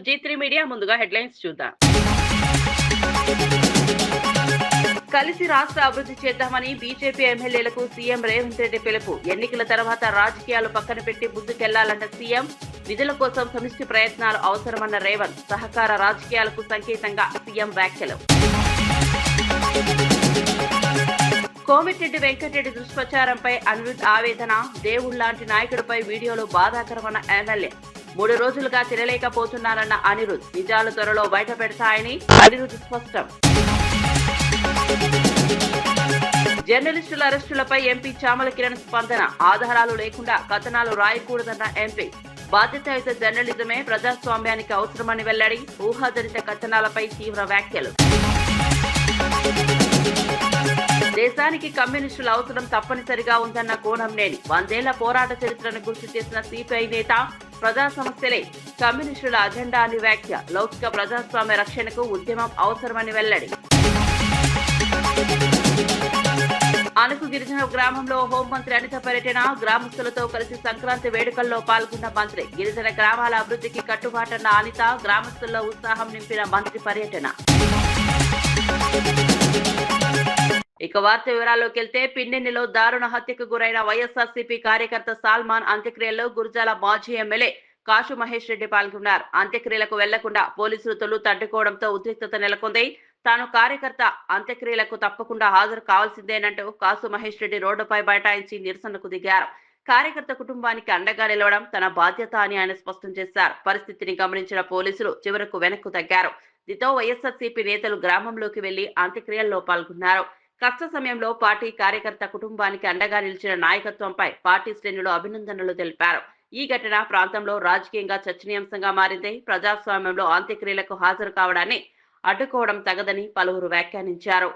G3 media. ముందుగా headlines చూద్దాం. కలిసి రాష్ట్ర అభివృద్ధి చేద్దామని బీజేపీ ఎమ్మెల్యేలకు సీఎం రేవంత్ రెడ్డి పిలుపు. ఎన్నికల తర్వాత రాజకీయాలు పక్కన పెట్టి ముందుకెళ్లాలన్న సీఎం. నిధుల కోసం సమిష్టి ప్రయత్నాలు అవసరమన్న రేవంత్. సహకార రాజకీయాలకు సంకేతంగా సీఎం వ్యాఖ్యలు. కోమిటిరెడ్డి వెంకటరెడ్డి దుష్ప్రచారంపై అనిరుద్ ఆవేదన. దేవుళ్లాంటి నాయకుడిపై వీడియోలో బాధాకరమన్న ఎమ్మెల్యే. 3 రోజులుగా తినలేకపోతున్నారన్న అనిరుద్. నిజాలు త్వరలో బయట పెడతాయని అనిరుద్ స్పష్టం. జర్నలిస్టుల అరెస్టులపై ఎంపీ చామల కిరణ్ స్పందన. ఆధారాలు లేకుండా కథనాలు రాయకూడదన్న ఎంపీ. బాధ్యతాయుత జర్నలిజమే ప్రజాస్వామ్యానికి అవసరమని వెల్లడి. ఊహాజనిత కథనాలపై తీవ్ర వ్యాఖ్యలు. దేశానికి కమ్యూనిస్టుల అవసరం తప్పనిసరిగా ఉందన్న కోనంనేని. 100 ఏళ్ల పోరాట చరిత్రను గుర్తు చేసిన సిపిఐ నేత. ప్రజా సమస్యలే కమ్యూనిస్టుల అజెండా అని వ్యాఖ్య. లౌకిక ప్రజాస్వామ్య రక్షణకు ఉద్యమం అవసరమని వెల్లడి. అణుకు గిరిజన గ్రామంలో హోంమంత్రి అనిత పర్యటన. గ్రామస్తులతో కలిసి సంక్రాంతి వేడుకల్లో పాల్గొన్న మంత్రి. గిరిజన గ్రామాల అభివృద్ధికి కట్టుబాటన్న అనిత. గ్రామస్తుల్లో ఉత్సాహం నింపిన మంత్రి పర్యటన. ఇక వార్త వివరాల్లోకి వెళ్తే, పిన్నెన్నిలో దారుణ హత్యకు గురైన వైఎస్ఆర్సీపీ కార్యకర్త సాల్మాన్ అంత్యక్రియల్లో గురజాల మాజీ ఎమ్మెల్యే కాశు మహేష్ రెడ్డి పాల్గొన్నారు. అంత్యక్రియలకు వెళ్లకుండా పోలీసులు తొలుత అడ్డుకోవడంతో ఉద్రిక్తత నెలకొంది. తాను కార్యకర్త అంత్యక్రియలకు తప్పకుండా హాజరు కావాల్సిందేనంటూ కాసు మహేష్ రెడ్డి రోడ్డుపై బైఠాయించి నిరసనకు దిగారు. కార్యకర్త కుటుంబానికి అండగా నిలవడం తన బాధ్యత అని ఆయన స్పష్టం చేశారు. పరిస్థితిని గమనించిన పోలీసులు చివరకు వెనక్కు తగ్గారు. దీంతో వైఎస్ఆర్సీపీ నేతలు గ్రామంలోకి వెళ్లి అంత్యక్రియల్లో పాల్గొన్నారు. కష్ట సమయంలో పార్టీ కార్యకర్త కుటుంబానికి అండగా నిలిచిన నాయకత్వంపై పార్టీ శ్రేణులు అభినందనలు తెలిపారు. ఈ ఘటన ప్రాంతంలో రాజకీయంగా చర్చనీయాంశంగా మారింది. ప్రజాస్వామ్యంలో అంత్యక్రియలకు హాజరు కావడాన్ని అడ్డుకోవడం తగదని పలువురు వ్యాఖ్యానించారు.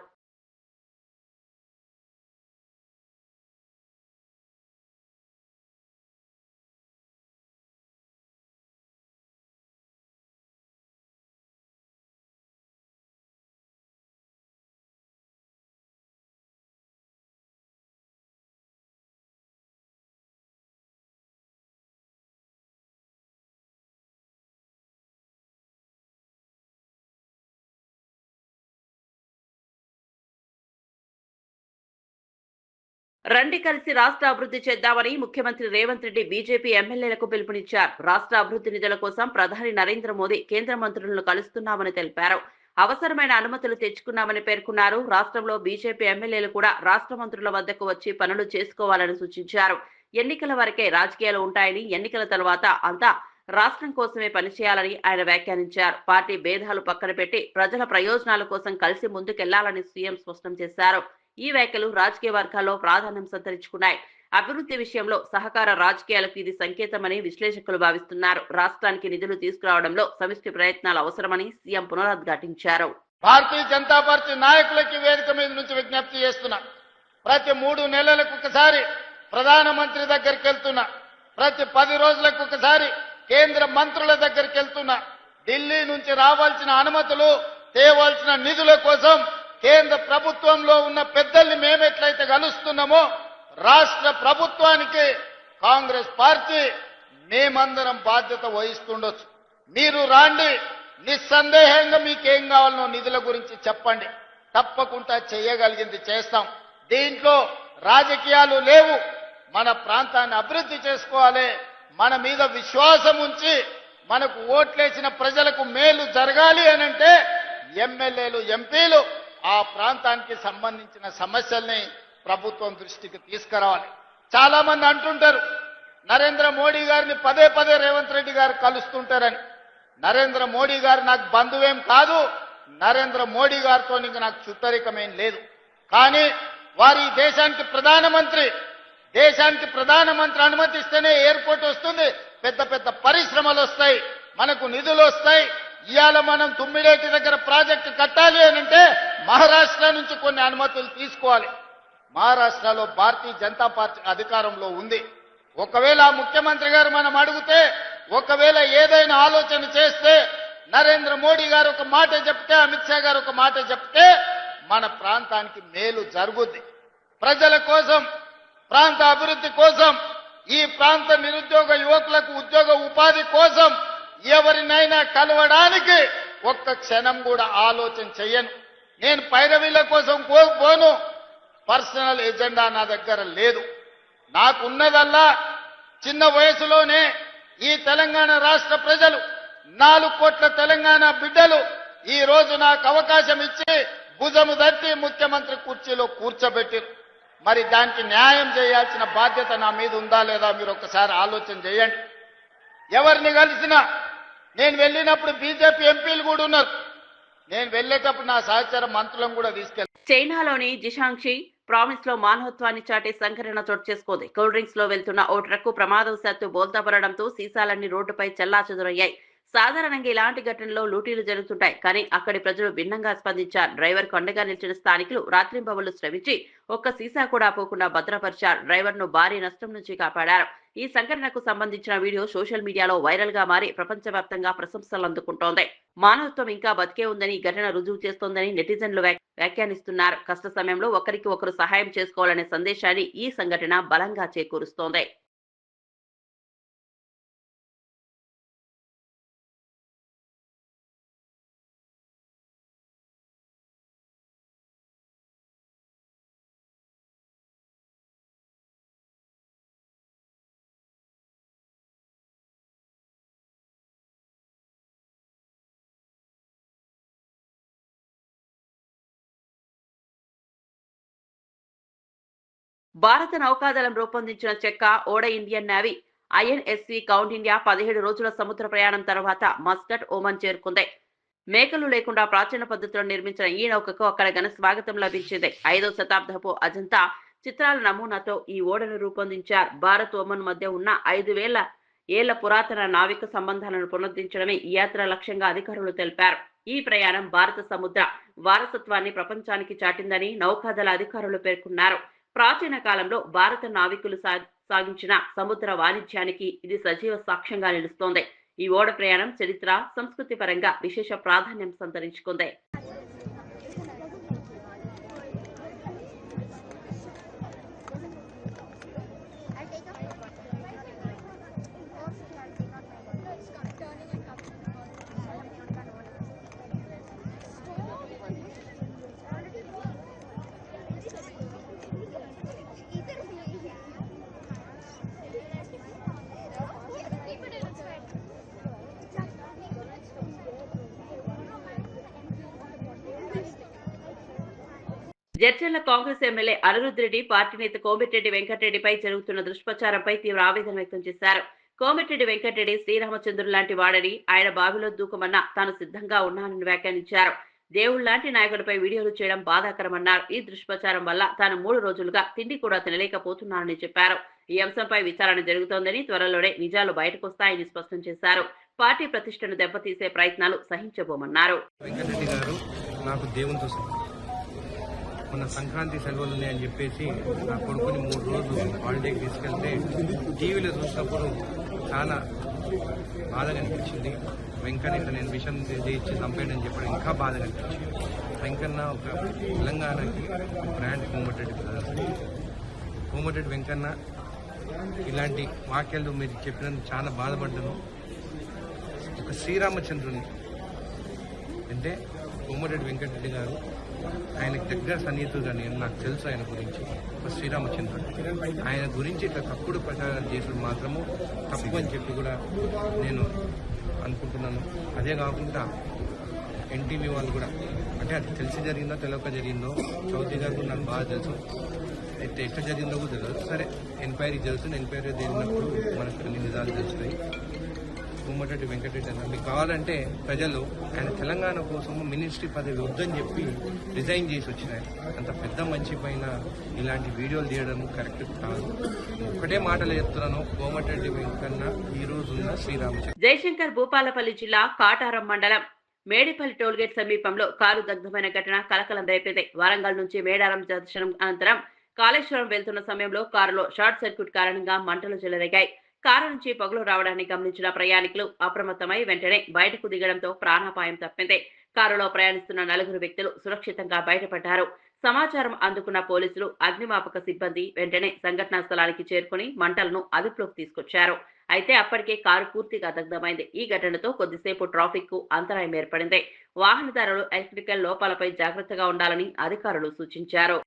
రండి కలిసి రాష్ట్ర అభివృద్ధి చేద్దామని ముఖ్యమంత్రి రేవంత్ రెడ్డి బీజేపీ ఎమ్మెల్యేలకు పిలుపునిచ్చారు. రాష్ట్ర అభివృద్ధి నిధుల కోసం ప్రధాని నరేంద్ర మోదీ కేంద్ర మంత్రులను కలుస్తున్నామని తెలిపారు. అవసరమైన అనుమతులు తెచ్చుకున్నామని పేర్కొన్నారు. రాష్ట్రంలో బీజేపీ ఎమ్మెల్యేలు కూడా రాష్ట్ర మంత్రుల వద్దకు వచ్చి పనులు చేసుకోవాలని సూచించారు. ఎన్నికల వరకే రాజకీయాలు ఉంటాయని, ఎన్నికల తర్వాత అంతా రాష్ట్రం కోసమే పనిచేయాలని ఆయన వ్యాఖ్యానించారు. పార్టీ భేదాలు పక్కన పెట్టి ప్రజల ప్రయోజనాల కోసం కలిసి ముందుకెళ్లాలని సీఎం స్పష్టం చేశారు. ఈ వ్యాఖ్యలు రాజకీయ వర్గాల్లో ప్రాధాన్యం సంతరించుకున్నాయి. అభివృద్ధి విషయంలో సహకార రాజకీయాలకు ఇది సంకేతమని విశ్లేషకులు భావిస్తున్నారు. రాష్ట్రానికి నిధులు తీసుకురావడంలో సమిష్టి ప్రయత్నాలు అవసరమని సీఎం పునరుద్ఘాటించారు. భారతీయ జనతా పార్టీ నాయకులకి వేదిక మీద నుంచి విజ్ఞప్తి చేస్తున్నా. ప్రతి 3 నెలలకు ఒకసారి ప్రధానమంత్రి దగ్గరికి వెళ్తున్నా. ప్రతి 10 రోజులకు ఒకసారి కేంద్ర మంత్రుల దగ్గరికి వెళ్తున్నా. ఢిల్లీ నుంచి రావాల్సిన అనుమతులు, తేవాల్సిన నిధుల కోసం కేంద్ర ప్రభుత్వంలో ఉన్న పెద్దల్ని మేమెట్లయితే కలుస్తున్నామో రాష్ట్ర ప్రభుత్వానికి కాంగ్రెస్ పార్టీ మేమందరం బాధ్యత వహిస్తుండొచ్చు. మీరు రాండి, నిస్సందేహంగా మీకేం కావాలనో నిధుల గురించి చెప్పండి. తప్పకుండా చేయగలిగింది చేస్తాం. దీంట్లో రాజకీయాలు లేవు. మన ప్రాంతాన్ని అభివృద్ధి చేసుకోవాలి. మన మీద విశ్వాసం ఉంచి మనకు ఓట్లేసిన ప్రజలకు మేలు జరగాలి అనంటే ఎమ్మెల్యేలు, ఎంపీలు ఆ ప్రాంతానికి సంబంధించిన సమస్యల్ని ప్రభుత్వం దృష్టికి తీసుకురావాలి. చాలా మంది అంటుంటారు నరేంద్ర మోడీ గారిని పదే పదే రేవంత్ రెడ్డి గారు కలుస్తుంటారని. నరేంద్ర మోడీ గారు నాకు బంధువేం కాదు. నరేంద్ర మోడీ గారితో నాకు చుట్టరికమేం లేదు. కానీ వారి దేశానికి ప్రధానమంత్రి అనుమతిస్తేనే ఎయిర్పోర్ట్ వస్తుంది, పెద్ద పెద్ద పరిశ్రమలు వస్తాయి, మనకు నిధులు వస్తాయి. ఇవాళ మనం తుమ్మిడేటి దగ్గర ప్రాజెక్టు కట్టాలి అనంటే మహారాష్ట్ర నుంచి కొన్ని అనుమతులు తీసుకోవాలి. మహారాష్ట్రలో భారతీయ జనతా పార్టీ అధికారంలో ఉంది. ఒకవేళ ముఖ్యమంత్రి గారు మనం అడిగితే, ఒకవేళ ఏదైనా ఆలోచన చేస్తే, నరేంద్ర మోడీ గారు ఒక మాట చెప్తే, అమిత్ షా గారు ఒక మాట చెప్తే మన ప్రాంతానికి మేలు జరుగుద్ది. ప్రజల కోసం, ప్రాంత అభివృద్ధి కోసం, ఈ ప్రాంత నిరుద్యోగ యువకులకు ఉద్యోగ ఉపాధి కోసం ఎవరినైనా కలవడానికి ఒక్క క్షణం కూడా ఆలోచన చెయ్యను. నేను పైరవీల కోసం పోను. పర్సనల్ ఎజెండా నా దగ్గర లేదు. నాకున్నదల్లా చిన్న వయసులోనే ఈ తెలంగాణ రాష్ట్ర ప్రజలు 4 కోట్ల తెలంగాణ బిడ్డలు ఈ రోజు నాకు అవకాశం ఇచ్చి భుజము తట్టి ముఖ్యమంత్రి కుర్చీలో కూర్చోబెట్టారు. మరి దానికి న్యాయం చేయాల్సిన బాధ్యత నా మీద ఉందా లేదా మీరు ఒకసారి ఆలోచన చేయండి. ఎవరిని కలిసినా నేను వెళ్ళినప్పుడు బీజేపీ ఎంపీలు కూడా ఉన్నారు. నేను వెళ్ళేటప్పుడు నా సహచర మంత్రులను కూడా తీసుకెళ్ళి చైనాలోని జిషాంగ్షి ప్రావిన్స్ లో మానవత్వాన్ని చాటే సంఘటన చోటు చేసుకుంది. కూల్ డ్రింక్స్ లో వెళ్తున్న ఓ ట్రక్కు ప్రమాదవశాత్తు బోల్తాపడడంతో సీసాలన్నీ రోడ్డుపై చెల్లాచెదురయ్యాయి. సాధారణంగా ఇలాంటి ఘటనలో లూటీలు జరుగుతుంటాయి, కానీ అక్కడి ప్రజలు భిన్నంగా స్పందించారు. డ్రైవర్ కొండగా నిలిచిన స్థానికులు రాత్రింబవళ్లు శ్రమించి ఒక్క సీసా కూడా పోకుండా భద్రపరిచారు. డ్రైవర్ ను భారీ నష్టం నుంచి కాపాడారు. ఈ సంఘటనకు సంబంధించిన వీడియో సోషల్ మీడియాలో వైరల్ గా మారి ప్రపంచవ్యాప్తంగా ప్రశంసలు అందుకుంటోంది. మానవత్వం ఇంకా బతికే ఉందని ఈ ఘటన రుజువు చేస్తోందని నెటిజన్లు వ్యాఖ్యానిస్తున్నారు. కష్ట సమయంలో ఒకరికి ఒకరు సహాయం చేసుకోవాలనే సందేశాన్ని ఈ సంఘటన బలంగా చేకూరుస్తోంది. భారత నౌకాదళం రూపొందించిన చెక్క ఓడ Indian navy INSC count India 17 రోజుల సముద్ర ప్రయాణం తర్వాత మస్కట్, ఓమన్ చేరుకుంది. మేకలు లేకుండా ప్రాచీన పద్ధతిలో నిర్మించిన ఈ నౌకకు అక్కడ ఘన స్వాగతం లభించింది. 5వ శతాబ్దపు అజంతా చిత్రాల నమూనాతో ఈ ఓడను రూపొందించారు. భారత్, ఓమన్ మధ్య ఉన్న 5000 ఏళ్ల పురాతన నావిక సంబంధాలను పునరుద్ధరించడమే ఈ యాత్ర లక్ష్యంగా అధికారులు తెలిపారు. ఈ ప్రయాణం భారత సముద్ర వారసత్వాన్ని ప్రపంచానికి చాటిందని నౌకాదళ అధికారులు పేర్కొన్నారు. ప్రాచీన కాలంలో భారత నావికులు సాగించిన సముద్ర వాణిజ్యానికి ఇది సజీవ సాక్ష్యంగా నిలుస్తోంది. ఈ ఓడ ప్రయాణం చరిత్ర, సంస్కృతి పరంగా విశేష ప్రాధాన్యం సంతరించుకుంది. జడ్చర్ల కాంగ్రెస్ ఎమ్మెల్యే అనిరుద్ రెడ్డి పార్టీ నేత కోమటిరెడ్డి వెంకటరెడ్డిపై జరుగుతున్న దుష్ప్రచారంపై తీవ్ర ఆవేదన వ్యక్తం చేశారు. కోమటిరెడ్డి వెంకటరెడ్డి శ్రీరామచంద్రుడు లాంటి వాడని, ఆయన బావిలో దూకమన్నా తాను సిద్ధంగా ఉన్నానని వ్యాఖ్యానించారు. దేవుళ్ల లాంటి నాయకులపై వీడియోలు చేయడం బాధాకరమన్నారు. ఈ దుష్ప్రచారం వల్ల తాను 3 రోజులుగా తిండి కూడా తినలేకపోతున్నానని చెప్పారు. ఈ అంశంపై విచారణ జరుగుతోందని, త్వరలోనే నిజాలు బయటకొస్తాయని స్పష్టం చేశారు. పార్టీ ప్రతిష్టను దెబ్బతీసే ప్రయత్నాలు సహించబోమన్నారు. మొన్న సంక్రాంతి సెలవులు ఉన్నాయని చెప్పేసి నా కొడుకుని 3 రోజులు హాలిడేకి తీసుకెళ్తే టీవీలో చూసినప్పుడు చాలా బాధగా అనిపించింది. వెంకన్న ఇట్లా నేను విషయం ఇచ్చి చంపేయడని చెప్పడం ఇంకా బాధగా అనిపించింది. వెంకన్న ఒక తెలంగాణకి బ్రాండ్ కోమటిరెడ్డి వెంకన్న ఇలాంటి వాక్యాలు మీరు చెప్పినందుకు చాలా బాధపడ్డాను. ఒక శ్రీరామచంద్రుని అంటే కోమటిరెడ్డి వెంకటరెడ్డి గారు, ఆయనకు దగ్గర సన్నిహితుడుగా నాకు తెలుసు. ఆయన గురించి ఒక శ్రీరామచంద్రుడు, ఆయన గురించి ఇట్లా తప్పుడు ప్రచారం చేసుడు మాత్రము తప్పు అని చెప్పి కూడా నేను అనుకుంటున్నాను. అదే కాకుండా ఎన్టీవీ వాళ్ళు కూడా, అంటే అది తెలిసి జరిగిందో తెలియక జరిగిందో, చౌదరి గారు కూడా నాకు బాగా తెలుసు. అయితే ఎట్లా జరిగిందో కూడా తెలియదు. సరే, ఎంక్వైరీ జరుగుతుంది. ఎంక్వైరీ జరిగినప్పుడు మనకు అన్ని నిజాలు తెలుస్తాయి. కోమటిరెడ్డి వెంకటరెడ్డి అన్న మీకు కావాలంటే ప్రజలు ఆయన తెలంగాణ కోసం మినిస్ట్రీ పదవి వద్దని చెప్పి రిజైన్ చేసి వచ్చినాయి. అంత పెద్ద మంచి పైన ఇలాంటి వీడియోలు తీయడం కరెక్ట్ కాదు. ఒకటే మాటలు చెప్తున్నాను, కోమటిరెడ్డి వెంకన్న ఈ రోజున్న శ్రీరామచంద్ర. జయశంకర్ భూపాలపల్లి జిల్లా కాటారం మండలం మేడిపల్లి టోల్గేట్ సమీపంలో కారు దగ్ధమైన ఘటన కలకలం రేపింది. వరంగల్ నుంచి మేడారం దర్శనం అనంతరం కాళేశ్వరం వెళ్తున్న సమయంలో కారులో షార్ట్ సర్క్యూట్ కారణంగా మంటలు చెలరేగాయి. కారు నుంచి పొగలు రావడాన్ని గమనించిన ప్రయాణికులు అప్రమత్తమై వెంటనే బయటకు దిగడంతో ప్రాణాపాయం తప్పింది. కారులో ప్రయాణిస్తున్న 4 వ్యక్తులు సురక్షితంగా బయటపడ్డారు. సమాచారం అందుకున్న పోలీసులు, అగ్నిమాపక సిబ్బంది వెంటనే సంఘటనా స్థలానికి చేరుకుని మంటలను అదుపులోకి తీసుకొచ్చారు. అయితే అప్పటికే కారు పూర్తిగా దగ్ధమైంది. ఈ ఘటనతో కొద్దిసేపు ట్రాఫిక్ కు అంతరాయం ఏర్పడింది. వాహనదారులు ఎలక్ట్రికల్ లోపాలపై జాగ్రత్తగా ఉండాలని అధికారులు సూచించారు.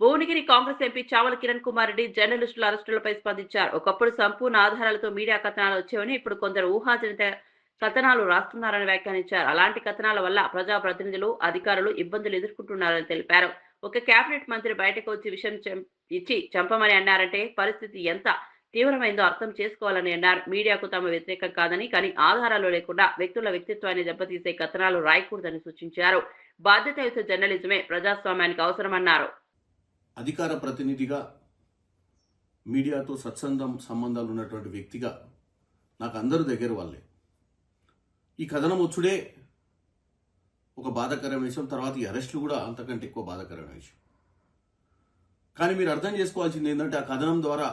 భువనగిరి కాంగ్రెస్ ఎంపీ చావల కిరణ్ కుమార్ రెడ్డి జర్నలిస్టుల అరెస్టులపై స్పందించారు. ఒకప్పుడు సంపూర్ణ ఆధారాలతో మీడియా కథనాలు వచ్చేవని ఇప్పుడు కొందరు ఊహాజనిత కథనాలు రాస్తున్నారని వ్యాఖ్యానించారు. అలాంటి కథనాల వల్ల ప్రజాప్రతినిధులు, అధికారులు ఇబ్బందులు ఎదుర్కొంటున్నారని తెలిపారు. ఒక కేబినెట్ మంత్రి బయటకు వచ్చి విషయం ఇచ్చి చంపమని అన్నారంటే పరిస్థితి ఎంత తీవ్రమైందో అర్థం చేసుకోవాలని అన్నారు. మీడియాకు తమ వ్యతిరేకం కాదని, కానీ ఆధారాలు లేకుండా వ్యక్తుల వ్యక్తిత్వాన్ని దెబ్బతీసే కథనాలు రాయకూడదని సూచించారు. బాధ్యతాయుత జర్నలిజమే ప్రజాస్వామ్యానికి అవసరమన్నారు. అధికార ప్రతినిధిగా మీడియాతో సంబంధాలు ఉన్నటువంటి వ్యక్తిగా నాకు అందరూ దగ్గర వాళ్ళే. ఈ కథనం వచ్చుడే ఒక బాధాకరమైన విషయం, తర్వాత ఈ అరెస్టులు కూడా అంతకంటే ఎక్కువ బాధాకరమైన విషయం. కానీ మీరు అర్థం చేసుకోవాల్సింది ఏంటంటే ఆ కథనం ద్వారా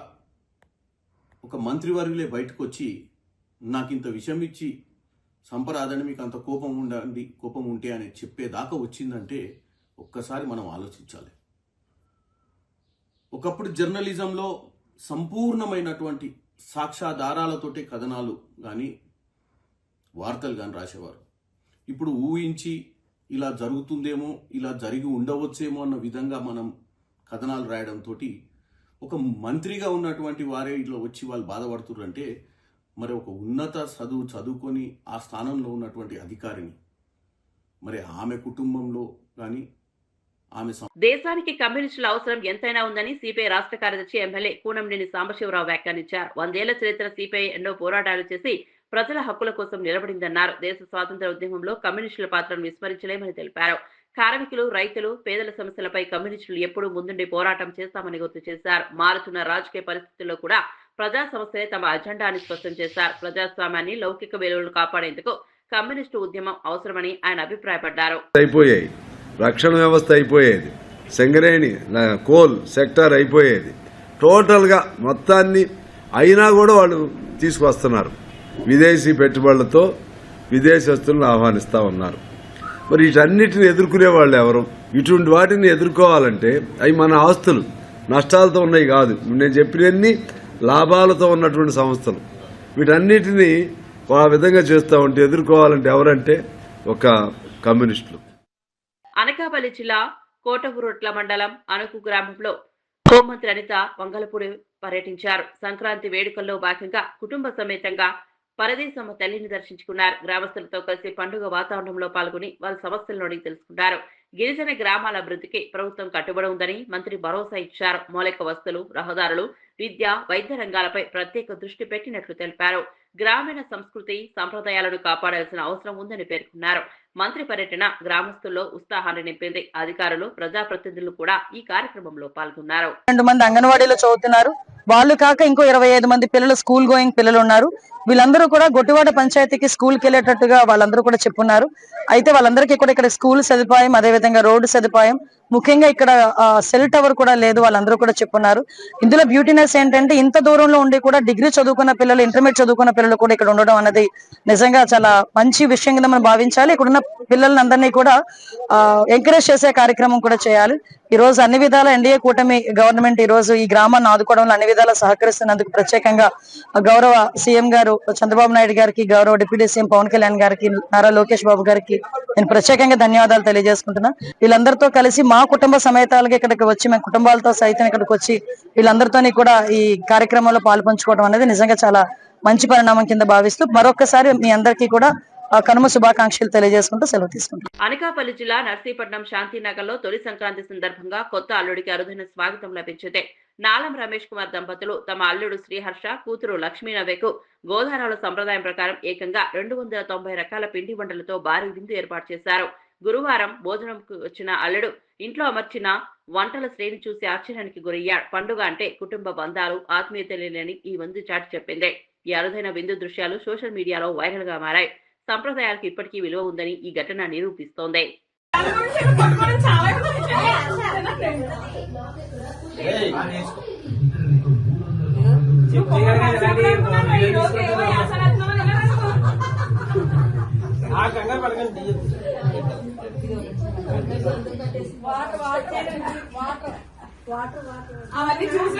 ఒక మంత్రివర్యులే బయటకు వచ్చి నాకు ఇంత విషయం ఇచ్చి సంపరాదని, మీకు అంత కోపం ఉంటే అని చెప్పేదాకా వచ్చిందంటే ఒక్కసారి మనం ఆలోచించాలి. ఒకప్పుడు జర్నలిజంలో సంపూర్ణమైనటువంటి సాక్ష్యాధారాలతోటే కథనాలు కానీ వార్తలు కానీ రాసేవారు. ఇప్పుడు ఊహించి ఇలా జరుగుతుందేమో, ఇలా జరిగి ఉండవచ్చేమో అన్న విధంగా మనం కథనాలు రాయడంతో ఒక మంత్రిగా ఉన్నటువంటి వారే ఇట్లా వచ్చి వాళ్ళు బాధపడుతున్నారంటే మరి ఒక ఉన్నత చదువుకొని ఆ స్థానంలో ఉన్నటువంటి అధికారిని, మరి ఆమె కుటుంబంలో కానీ దేశానికి కమ్యూనిస్టుల అవసరం ఎంతైనా ఉందని సిపిఐ రాష్ట్ర కార్యదర్శి ఎమ్మెల్యే కూనంనేని సాంబశివరావు వ్యాఖ్యానించారు. 100 ఏళ్ల చరిత్ర సిపిఐ ఎన్నో పోరాటాలు చేసి ప్రజల హక్కుల కోసం నిలబడిందన్నారు. దేశ స్వాతంత్ర ఉద్యమంలో కమ్యూనిస్టుల పాత్రను విస్మరించలేమని తెలిపారు. కార్మికులు, రైతులు, పేదల సమస్యలపై కమ్యూనిస్టులు ఎప్పుడూ ముందుండి పోరాటం చేస్తామని గుర్తు చేశారు. మారుతున్న రాజకీయ పరిస్థితుల్లో కూడా ప్రజా సమస్యలే తమ అజెండా అని స్పష్టం చేశారు. ప్రజాస్వామ్యాన్ని, లౌకిక విలువలను కాపాడేందుకు కమ్యూనిస్టు ఉద్యమం అవసరమని ఆయన అభిప్రాయపడ్డారు. రక్షణ వ్యవస్థ అయిపోయేది, సింగరేణి కోల్ సెక్టార్ అయిపోయేది, టోటల్గా మొత్తాన్ని అయినా కూడా వాళ్ళు తీసుకొస్తున్నారు. విదేశీ పెట్టుబడులతో విదేశస్తులను ఆహ్వానిస్తూ ఉన్నారు. మరి వీటన్నిటిని ఎదుర్కొనే వాళ్ళు ఎవరు? ఇటువంటి వాటిని ఎదుర్కోవాలంటే అవి మన ఆస్తులు, నష్టాలతో ఉన్నాయి కాదు. నేను చెప్పినన్ని లాభాలతో ఉన్నటువంటి సంస్థలు. వీటన్నిటిని ఆ విధంగా చేస్తూ ఉంటే ఎదుర్కోవాలంటే ఎవరంటే ఒక కమ్యూనిస్టులు. అనకాపల్లి జిల్లా కోటగురొట్ల మండలం అణుకు గ్రామంలో హోంమంత్రి అనిత వంగలపూడి పర్యటించారు. సంక్రాంతి వేడుకల్లో భాగంగా కుటుంబ సమేతంగా పరదేశమ్మ తల్లిని దర్శించుకున్నారు. గ్రామస్తులతో కలిసి పండుగ వాతావరణంలో పాల్గొని వారి సమస్యలను అడిగి తెలుసుకున్నారు. గిరిజన గ్రామాల అభివృద్ధికి ప్రభుత్వం కట్టుబడి ఉందని మంత్రి భరోసా ఇచ్చారు. మౌలిక వసతులు, రహదారులు, విద్య, వైద్య రంగాలపై ప్రత్యేక దృష్టి పెట్టినట్లు తెలిపారు. గ్రామీణ సంస్కృతి, సంప్రదాయాలను కాపాడాల్సిన అవసరం ఉందని పేర్కొన్నారు. మంత్రి పర్యటన గ్రామస్తుల్లో ఉత్సాహాన్ని నింపింది. అధికారులు, ప్రజాప్రతినిధులు కూడా ఈ కార్యక్రమంలో పాల్గొన్నారు. 2 మంది అంగన్వాడీలో చదువుతున్నారు. వాళ్ళు కాక ఇంకో 25 మంది పిల్లలు స్కూల్ గోయింగ్ పిల్లలు ఉన్నారు. వీళ్ళందరూ కూడా గొట్టివాడ పంచాయతీకి స్కూల్కి వెళ్ళేటట్టుగా వాళ్ళందరూ కూడా చెప్పున్నారు. అయితే వాళ్ళందరికీ కూడా ఇక్కడ స్కూల్ సదుపాయం, అదేవిధంగా రోడ్డు సదుపాయం, ముఖ్యంగా ఇక్కడ సెల్ టవర్ కూడా లేదు, వాళ్ళందరూ కూడా చెప్పున్నారు. ఇందులో బ్యూటీనెస్ ఏంటంటే ఇంత దూరంలో ఉండి కూడా డిగ్రీ చదువుకున్న పిల్లలు, ఇంటర్మీడియట్ చదువుకున్న పిల్లలు కూడా ఇక్కడ ఉండడం అనేది నిజంగా చాలా మంచి విషయం కింద మనం భావించాలి. ఇక్కడ ఉన్న పిల్లలందరినీ కూడా ఎంకరేజ్ చేసే కార్యక్రమం కూడా చేయాలి. ఈ రోజు అన్ని విధాల ఎన్డీఏ కూటమి గవర్నమెంట్ ఈ రోజు ఈ గ్రామాన్ని ఆదుకోవడంలో అన్ని విధాలా సహకరిస్తున్నందుకు ప్రత్యేకంగా గౌరవ సీఎం గారు చంద్రబాబు నాయుడు గారికి, గౌరవ డిప్యూటీ సీఎం పవన్ కళ్యాణ్ గారికి, నారా లోకేష్ బాబు గారికి నేను ప్రత్యేకంగా ధన్యవాదాలు తెలియజేసుకుంటున్నా. వీళ్ళందరితో కలిసి మా కుటుంబ సమేతాలుగా ఇక్కడికి వచ్చి, మేము కుటుంబాలతో సైతం ఇక్కడికి వచ్చి వీళ్ళందరితోని కూడా ఈ కార్యక్రమంలో పాల్పంచుకోవడం అనేది నిజంగా చాలా మంచి పరిణామం కింద భావిస్తూ మరొకసారి మీ అందరికీ కూడా కనుమ శుభాకాంక్షలు తెలియజేసుకుంటూ సెలవు తీసుకుంటాం. అనకాపల్లి జిల్లా నర్సీపట్నం శాంతినగర్ లో తొలి సంక్రాంతి సందర్భంగా కొత్త అల్లుడికి అరుదైన స్వాగతం లభించింది. నాలం రమేష్ కుమార్ దంపతులు తమ అల్లుడు శ్రీహర్ష, కూతురు లక్ష్మీనవ్యకు గోదావరి సంప్రదాయం ప్రకారం ఏకంగా 290 రకాల పిండి వంటలతో భారీ విందు ఏర్పాటు చేశారు. గురువారం భోజనంకు వచ్చిన అల్లుడు ఇంట్లో అమర్చిన వంటల శ్రేణి చూసి ఆశ్చర్యానికి గురయ్యాడు. పండుగ అంటే కుటుంబ బంధాలు, ఆత్మీయతలేని ఈ విందు చాటి చెప్పింది. ఈ అరుదైన విందు దృశ్యాలు సోషల్ మీడియాలో వైరల్ గా మారాయి. సంప్రదాయాలకు ఇప్పటికీ విలువ ఉందని ఈ ఘటన నిరూపిస్తోంది. అవన్నీ చూసి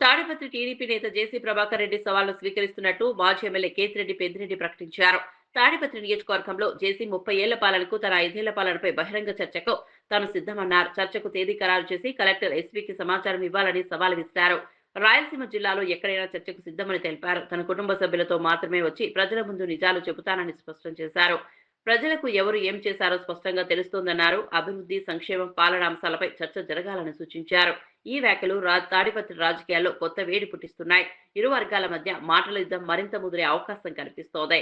తాడిపత్రి టీడీపీ నేత జేసీ ప్రభాకర్ రెడ్డి సవాల్ను స్వీకరిస్తున్నట్టు మాజీ ఎమ్మెల్యే కేతిరెడ్డి పెద్దిరెడ్డి ప్రకటించారు. తాడిపత్రి నియోజకవర్గంలో జేసీ 30 ఏళ్ల పాలనకు తన 5 ఏళ్ల పాలనపై బహిరంగ చర్చకు తాను సిద్ధమన్నారు. చర్చకు తేదీ ఖరారు చేసి కలెక్టర్ ఎస్పీకి సమాచారం ఇవ్వాలని సవాల్ విసిరారు. రాయలసీమ జిల్లాలో ఎక్కడైనా చర్చకు సిద్ధమని తెలిపారు. తన కుటుంబ సభ్యులతో మాత్రమే వచ్చి ప్రజల ముందు నిజాలు చెబుతానని స్పష్టం చేశారు. ప్రజలకు ఎవరు ఏం చేశారో స్పష్టంగా తెలుస్తోందన్నారు. అభివృద్ధి, సంక్షేమం, పాలన అంశాలపై చర్చ జరగాలని సూచించారు. ఈ వ్యాఖ్యలు తాడిపత్రి రాజకీయాల్లో కొత్త వేడి పుట్టిస్తున్నాయి. ఇరు వర్గాల మధ్య మాటల యుద్ధం మరింత ముదిరే అవకాశం కనిపిస్తోంది.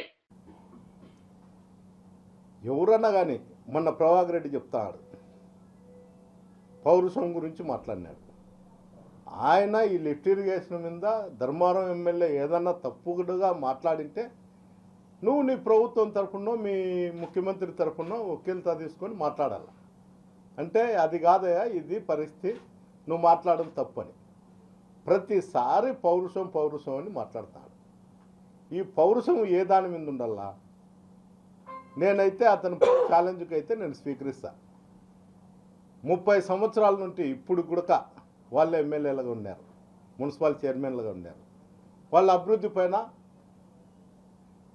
ఎవరన్నా కానీ మొన్న ప్రభాకర్ రెడ్డి చెప్తాడు, పౌరుషం గురించి మాట్లాడినాడు. ఆయన ఈ లిఫ్ట్ ఇరిగేషన్ మీద ధర్మారం ఎమ్మెల్యే ఏదన్నా తప్పుగా మాట్లాడింటే నువ్వు నీ ప్రభుత్వం తరఫునో మీ ముఖ్యమంత్రి తరఫునో వకీల్తో తీసుకొని మాట్లాడాలి. అంటే అది కాదయా, ఇది పరిస్థితి, నువ్వు మాట్లాడడం తప్పని. ప్రతిసారి పౌరుషం పౌరుషం అని మాట్లాడతాడు. ఈ పౌరుషం ఏ దాని మీద ఉండాలా? నేనైతే అతని ఛాలెంజ్కి అయితే నేను స్వీకరిస్తా. 30 సంవత్సరాల నుండి ఇప్పుడు కూడా వాళ్ళు ఎమ్మెల్యేలుగా ఉన్నారు, మున్సిపల్ చైర్మన్లుగా ఉన్నారు. వాళ్ళ అభివృద్ధి పైన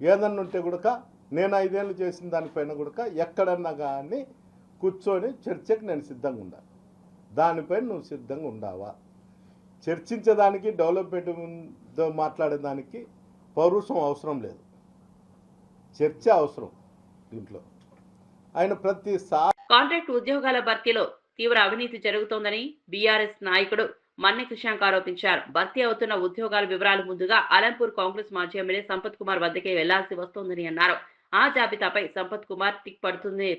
ఏదన్నా ఉంటే కూడా నేను 5 ఏళ్ళు చేసిన దానిపైన కూడా ఎక్కడన్నా కానీ కూర్చొని చర్చకి నేను సిద్ధంగా ఉండాలి. దానిపైన నువ్వు సిద్ధంగా ఉండావా? చర్చించేదానికి, డెవలప్మెంట్ మాట్లాడేదానికి పౌరుషం అవసరం లేదు, చర్చ అవసరం. దీంట్లో ఆయన ప్రతిసారి కాంట్రాక్ట్ ఉద్యోగాల భర్తీలో తీవ్ర అవినీతి జరుగుతోందని బీఆర్ఎస్ నాయకుడు మన్నె కృష్ణాంక్ ఆరోపించారు. భర్తీ అవుతున్న ఉద్యోగాల వివరాలు ముందుగా అలంపూర్ కాంగ్రెస్ మాజీ ఎమ్మెల్యే సంపత్ కుమార్ వద్దకే వెళ్లాల్సి వస్తోందని అన్నారు. ఆ జాబితాపై సంపత్ కుమార్ టిక్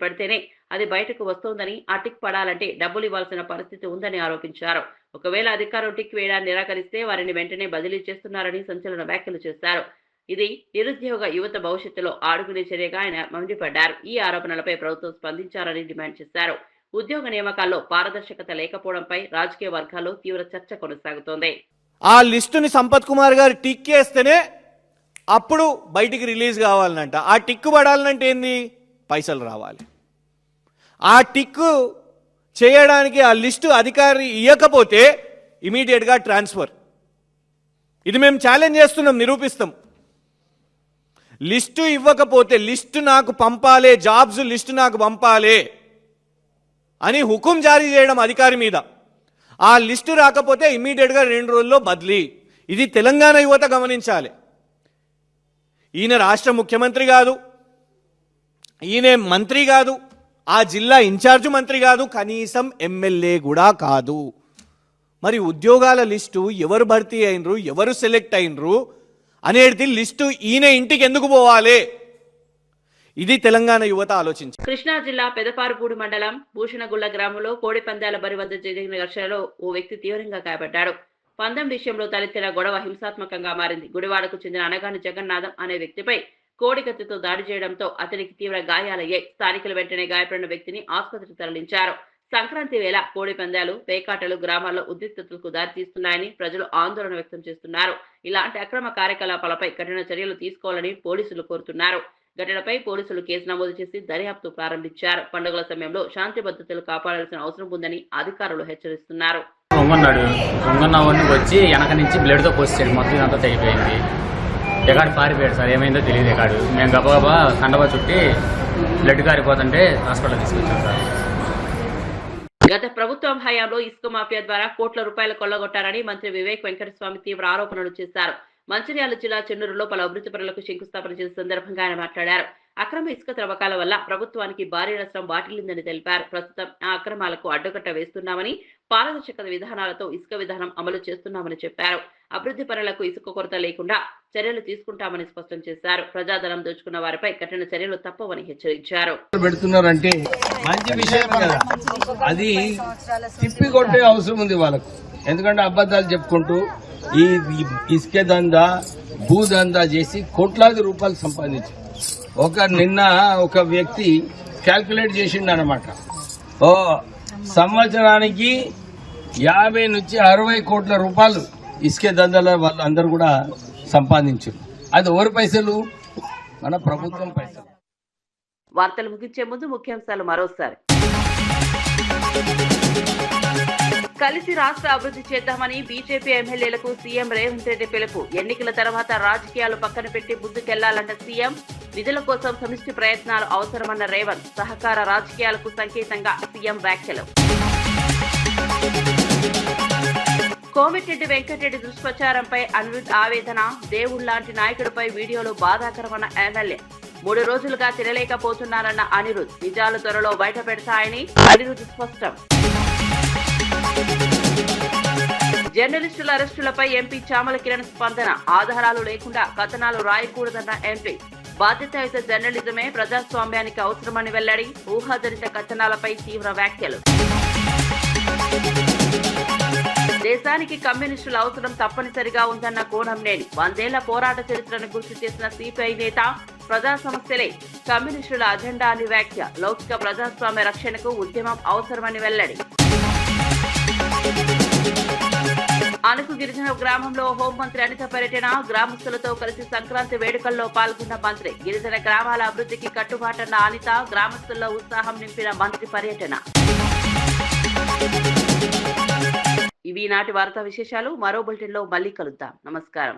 పడితేనే అది బయటకు వస్తోందని, ఆ టిక్ పడాలంటే డబ్బులు ఇవ్వాల్సిన పరిస్థితి ఉందని ఆరోపించారు. ఒకవేళ అధికారులు టిక్ వేయడాన్ని నిరాకరిస్తే వారిని వెంటనే బదిలీ చేస్తున్నారని సంచలన వ్యాఖ్యలు చేశారు. ఇది నిరుద్యోగ యువత భవిష్యత్తులో ఆడుకునే చర్యగా ఆయన మండిపడ్డారు. ఈ ఆరోపణలపై ప్రభుత్వం స్పందించాలని డిమాండ్ చేశారు. ఉద్యోగ నియామకాల్లో పారదర్శకత లేకపోవడంపై రాజకీయ వర్గాల్లో తీవ్ర చర్చ కొనసాగుతోంది. ఆ లిస్టుని సంపత్ కుమార్ గారు టిక్ చేస్తేనే అప్పుడు బయటికి రిలీజ్ కావాలనంట. ఆ టిక్కు పడాలంటే ఏంది? పైసలు రావాలి. ఆ టిక్కు చేయడానికి ఆ లిస్టు అధికారి ఇవ్వకపోతే ఇమీడియట్గా ట్రాన్స్ఫర్. ఇది మేము ఛాలెంజ్ చేస్తున్నాం, నిరూపిస్తాం. లిస్టు ఇవ్వకపోతే లిస్టు నాకు పంపాలే, జాబ్స్ లిస్టు నాకు పంపాలే అని హుకుం జారీ చేయడం అధికారి మీద. ఆ లిస్టు రాకపోతే ఇమ్మీడియట్గా 2 రోజుల్లో బదిలీ. ఇది తెలంగాణ యువత గమనించాలి. ఈయన రాష్ట్ర ముఖ్యమంత్రి కాదు, ఈయన మంత్రి కాదు, ఆ జిల్లా ఇన్ఛార్జ్ మంత్రి కాదు, కనీసం ఎమ్మెల్యే కూడా కాదు. మరి ఉద్యోగాల లిస్టు ఎవరు భర్తీ అయినరు, ఎవరు సెలెక్ట్ అయినరు అనేది లిస్టు ఈయన ఇంటికి ఎందుకు పోవాలి? ఇది తెలంగాణ యువత ఆలోచించారు. కృష్ణా జిల్లా పెదపారుపూడి మండలం భూషణగుళ్ల గ్రామంలో కోడి పందాల బరి వద్ద జరిగిన ఘర్షణలో ఓ వ్యక్తి తీవ్రంగా గాయపడ్డాడు. పందెం విషయంలో తలెత్తిన గొడవ హింసాత్మకంగా మారింది. గుడివాడకు చెందిన అనగాని జగన్నాథం అనే వ్యక్తిపై కోడి కత్తితో దాడి చేయడంతో అతనికి తీవ్ర గాయాలయ్యాయి. స్థానికులు వెంటనే గాయపడిన వ్యక్తిని ఆసుపత్రికి తరలించారు. సంక్రాంతి వేళ కోడి పందాలు, పేకాటలు గ్రామాల్లో ఉద్రిక్తతలకు దారితీస్తున్నాయని ప్రజలు ఆందోళన వ్యక్తం చేస్తున్నారు. ఇలాంటి అక్రమ కార్యకలాపాలపై కఠిన చర్యలు తీసుకోవాలని పోలీసులు కోరుతున్నారు. ఘటనపై పోలీసులు కేసు నమోదు చేసి దర్యాప్తు ప్రారంభించారు. పండుగల సమయంలో శాంతి భద్రతలు కాపాడాల్సిన అవసరం ఉందని అధికారులు హెచ్చరిస్తున్నారు. పొంగన్నవాడిని వచ్చి వెనక నుంచి బ్లడ్తో పోసాడు, మొత్తం ఇదంతా తెగిపోయింది. ఎగాడు పారిపోయాడు సార్, ఏమైందో తెలియదు. ఎగాడు మేము గబగబా కండవా చుట్టి బ్లడ్ కారిపోతుంటే హాస్పిటల్ తీసుకొచ్చాం సార్. గత ప్రభుత్వం హయాంలో ఇసుక మాఫియా ద్వారా కోట్ల రూపాయలు కొల్లగొట్టారని మంత్రి వివేక్ వెంకటస్వామి తీవ్ర ఆరోపణలు చేశారు. మంచిర్యాల జిల్లా చెన్నూరులో పలు అభివృద్ధి పనులకు శంకుస్థాపన చేసిన సందర్భంగా ఆయన మాట్లాడారు. అక్రమ ఇసుక త్రవ్వకాల వల్ల ప్రభుత్వానికి భారీ నష్టం వాటిల్లిందని తెలిపారు. ప్రస్తుతం ఆ అక్రమాలకు అడ్డుకట్ట వేస్తున్నామని, పారదర్శక విధానాలతో ఇసుక విధానం అమలు చేస్తున్నామని చెప్పారు. అభివృద్ధి పనులకు ఇసుక కొరత లేకుండా చర్యలు తీసుకుంటామని స్పష్టం చేశారు. ప్రజాధనం దోచుకున్న వారిపై కఠిన చర్యలు తప్పవని హెచ్చరించారు. పెడుతున్నారంటే మంచి విషయం కదా, అది తిప్పి కొట్టే అవసరం ఉంది వాళ్ళకు. ఎందుకంటే అబద్ధాలు చెప్పుకుంటూ ఈ ఇసుక దందా భూదందా చేసి కోట్లాది రూపాయలు సంపాదించారు. నిన్న ఒక వ్యక్తి క్యాల్కులేట్ చేసిండు అనమాట, ఓ సంవత్సరానికి 50 నుంచి 60 కోట్ల రూపాయలు ఇసుక దందాల వాళ్ళు అందరూ కూడా సంపాదించారు. అది ఎవరి పైసలు? మన ప్రభుత్వం పైసలు. వార్తలు ముగించే ముందు ముఖ్యాంశాలు మరోసారి. కలిసి రాష్ట్ర అభివృద్ధి చేద్దామని బీజేపీ ఎమ్మెల్యేలకు సీఎం రేవంత్ రెడ్డి పిలుపు. ఎన్నికల తర్వాత రాజకీయాలు పక్కన పెట్టి ముందుకెళ్లాలన్న సీఎం. నిధుల కోసం సమిష్టి ప్రయత్నాలు అవసరమన్న రేవంత్. సహకార రాజకీయాలకు సంకేతంగా సీఎం వ్యాఖ్యలు. కోమటిరెడ్డి వెంకటరెడ్డి దుష్ప్రచారంపై అనిరుద్ ఆవేదన. దేవుళ్లాంటి నాయకుడిపై వీడియోలు బాధాకరమన్న ఎమ్మెల్యే. 3 రోజులుగా తినలేకపోతున్నారన్న అనిరుద్. నిజాలు త్వరలో బయట పెడతాయని అనిరుద్ స్పష్టం. జర్నలిస్టుల అరెస్టులపై ఎంపీ చామల కిరణ్ స్పందన. ఆధారాలు లేకుండా కథనాలు రాయకూడదన్న ఎంపీ. బాధ్యతాయుత జర్నలిజమే ప్రజాస్వామ్యానికి అవసరమని వెల్లడి. ఊహాజనిత కథనాలపై తీవ్ర వ్యాఖ్యలు. దేశానికి కమ్యూనిస్టుల అవసరం తప్పనిసరిగా ఉందన్న కోనంనేని. 100 ఏళ్ల పోరాట చరిత్రను గుర్తు చేసిన సిపిఐ నేత. ప్రజా సమస్యలే కమ్యూనిస్టుల అజెండా అని వ్యాఖ్య. లౌకిక ప్రజాస్వామ్య రక్షణకు ఉద్యమం అవసరమని వెల్లడి. అణుకు గిరిజన గ్రామంలో హోంమంత్రి అనిత పర్యటన. గ్రామస్తులతో కలిసి సంక్రాంతి వేడుకల్లో పాల్గొన్న మంత్రి. గిరిజన గ్రామాల అభివృద్ధికి కట్టుబాటన్న అనిత. గ్రామస్తుల్లో ఉత్సాహం నింపిన మంత్రి పర్యటన. ఇవి నాటి వార్తా విశేషాలు. మరో బులెటిన్లో మళ్ళీ కలుద్దాం. నమస్కారం.